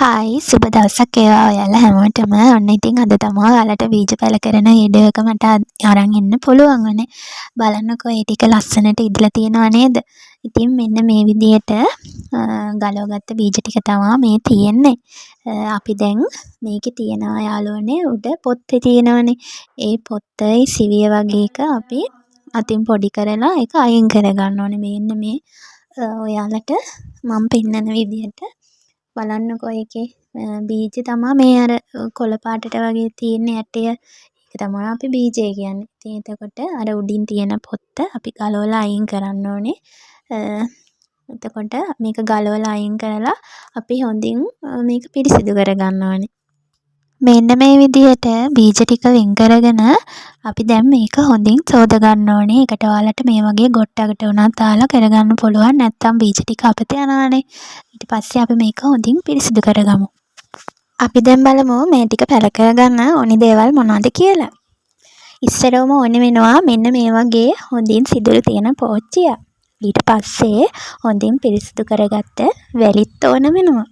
Hi සුබ දවසක් වේවා ඔයාලා හැමෝටම. ඔන්න ඉතින් අද තමයි ඔයාලට බීජ පැල කරන වීඩියෝ එක මට අරන් එන්න පුළුවන් වුණේ. බලන්නකෝ මේ ටික ලස්සනට ඉදලා තියෙනව නේද? ඉතින් මෙන්න මේ විදිහට ගලවගත්ත බීජ ටික තමයි මේ තියෙන්නේ. අපි දැන් මේකේ තියනවා යාළුවනේ උඩ පොත්තේ තියෙනවනේ. ඒ පොත්තේ සිවිය වගේ එක අපි අතින් පොඩි කරලා ඒක අයින් කරගන්න ඕනේ. මෙන්න මේ ඔයාලට මම පෙන්නන විදිහට බලන්නකෝ ඒකේ බීජ තමයි මේ අර කොළ පාටට වගේ තියෙන ඇටය. ඒක තමයි අපි බීජය කියන්නේ. ඉතින් එතකොට අර උඩින් තියෙන පොත්ත අපි ගලවලා අයින් කරන්න ඕනේ. එතකොට මේක ගලවලා අයින් කරලා අපි හොඳින් මේක පිරිසිදු කරගන්න ඕනේ. මෙන්න මේ විදිහට බීජ ටික වෙන් කරගෙන අපි දැන් මේක හොඳින් සෝද ගන්න ඕනේ. ඒකට ඔයාලට මේ වගේ ගොට්ටකට උනත් දාලා කරගන්න පුළුවන්. නැත්නම් බීජ ටික අපතේ යනවානේ. ඊට පස්සේ අපි මේක හොඳින් පිරිසිදු කරගමු. අපි දැන් බලමු මේ ටික පැල කරගන්න ඕනි දේවල් මොනවද කියලා. ඉස්සරවම ඕනේ වෙනවා මෙන්න මේ වගේ හොඳින් සිදුරු තියෙන පෝච්චිය. ඊට පස්සේ හොඳින් පිරිසිදු කරගත්ත වැලිත් ඕන වෙනවා.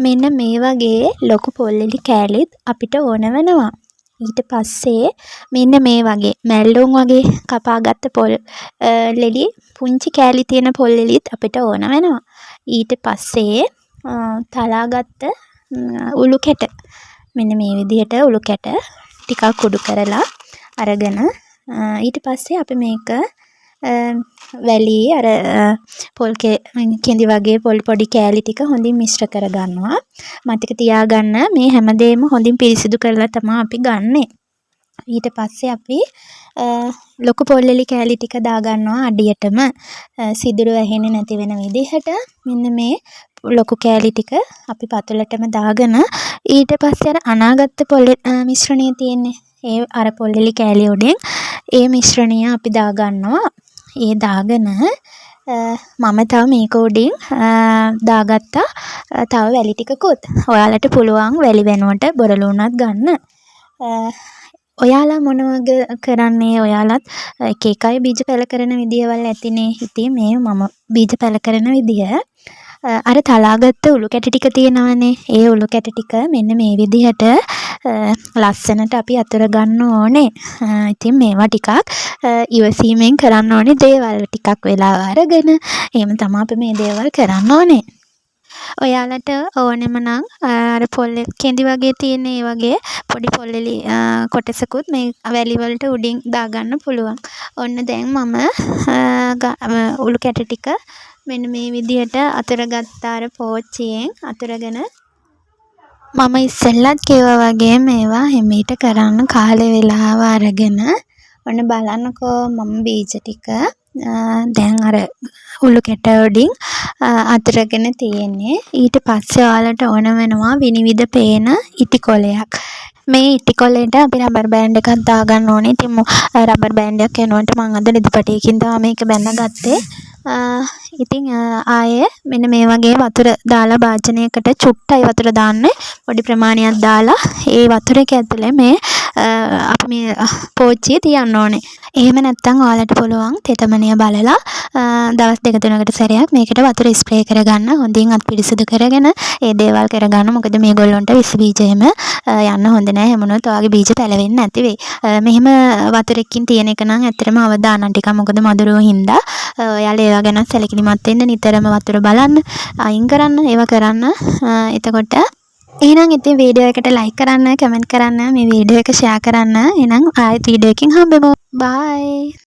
මෙන්න මේ වගේ ලොකු පොල්ලෙලි කෑලිත් අපිට ඕන වෙනවා. ඊට පස්සේ මෙන්න මේ වගේ මැල්ලුම් වගේ කපාගත්ත පොල් ලෙලි පුංචි කෑලි තියෙන පොල්ලෙලිත් අපිට ඕන වෙනවා. ඊට පස්සේ තලාගත්ත උළු කැට මෙන්න මේ විදිහට උළු කැට ටිකක් කුඩු කරලා අරගෙන ඊට පස්සේ අපි මේක වැලි අර පොල් කෙඳි වගේ පොඩි කෑලි ටික හොඳින් මිශ්‍ර කරගන්නවා. මතක තියාගන්න මේ හැමදේම හොඳින් පිරිසිදු කරලා තමයි අපි ගන්නෙ. ඊට පස්සේ අපි ලොකු පොල්ලෙලි කෑලි ටික දාගන්නවා අඩියටම සිදුරු වැහෙන්නේ නැති වෙන විදිහට. මෙන්න මේ ලොකු කෑලි ටික අපි පතුලටම දාගෙන ඊට පස්සේ අර අනාගත්ත පොල් මිශ්‍රණය තියෙන්නේ. ඒ අර පොල්ලෙලි කෑලි උඩින් ඒ මිශ්‍රණය අපි දාගන්නවා. ඒ දාගෙන මම තව මේක උඩින් දාගත්තා තව වැලි ටිකකුත්. ඔයාලට පුළුවන් වැලි වෙනුවට බොරළු උනත් ගන්න. ඔයාලා මොන වගේ කරන්නේ? ඔයාලත් එක එක අය බීජ පැල කරන විදියවල් ඇතිනේ. ඉතින් මේ මම බීජ පැල කරන විදිය අර තලාගත්ත උළු කැට ටික තියෙනවනේ. ඒ උළු කැට ටික මෙන්න මේ විදිහට ලස්සනට අපි අතුර ගන්න ඕනේ. ඉතින් මේවා ටිකක් ඉවසීමෙන් කරන්න ඕනේ දේවල්. ටිකක් වෙලාව අරගෙන එහෙම තමයි අපි මේ දේවල් කරන්න ඕනේ. ඔයාලට ඕනෙම නම් අර පොල් කෙඳි වගේ තියෙන ඒ වගේ පොඩි පොල්ලෙලි කොටසකුත් මේ වැලි වලට උඩින් දාගන්න පුළුවන්. ඔන්න දැන් මම උළු කැට ටික මෙන්න මේ විදිහට අතුරගත්ත අර පෝච්චියෙන් අතුරගෙන මම ඉස්සෙල්ලත් කිව්වා වගේ මේවා හිමීට කරන්න කාලේ වෙලාව අරගෙන ඔන්න බලන්නකෝ මම බීජ ටික දැන් අර උළු කැට උඩින් අතුරගෙන තියෙන්නේ. ඊට පස්සේ ඔයාලට ඕන වෙනවා විනිවිද පේන ඉටි කොලයක්. මේ ඉටි කොලේට අපි රබර් බෑන්ඩ් එකක් දාගන්න ඕනේ. ඉතින් රබර් බෑන්ඩ් එකක් යනකොට මම අද ලිදපටියකින් තමයි මේක බැඳගත්තේ. ඉතින් ආයේ මෙන්න මේ වගේ වතුර දාලා භාජනයකට චුට්ටයි වතුර දාන්න. පොඩි ප්‍රමාණයක් දාලා ඒ වතුර එක ඇතුලේ මේ අපි මේ පෝච්චිය තියන්න ඕනේ. එහෙම නැත්නම් ඔයාලට පුළුවන් තෙතමනිය බලලා දවස් දෙක තුනකට සැරයක් මේකට වතුර ස්ප්‍රේ කරගන්න. හොඳින් අත් පිරිසිදු කරගෙන ඒ දේවල් කරගන්න. මොකද මේගොල්ලන්ට විස බීජ එහෙම යන්න හොඳ නැහැ. එහෙම වුණොත් ඔයාගේ බීජ පැලවෙන්නේ නැති වෙයි. මෙහෙම වතුරකින් තියෙන එක නම් ඇත්තටම අවදානම් ටිකක්. මොකද මදුරුව හින්දා ඔයාලා ඒවා ගැන සැලකිලිමත් වෙන්න නිතරම වතුර බලන්න, අයින් කරන්න, ඒවා කරන්න. එතකොට එහෙනම් ඉතින් වීඩියෝ එකට ලයික් කරන්න, කමෙන්ට් කරන්න, මේ වීඩියෝ එක ෂෙයා කරන්න. එහෙනම් ආයෙත් වීඩියෝ එකකින් හම්බෙමු. බයි.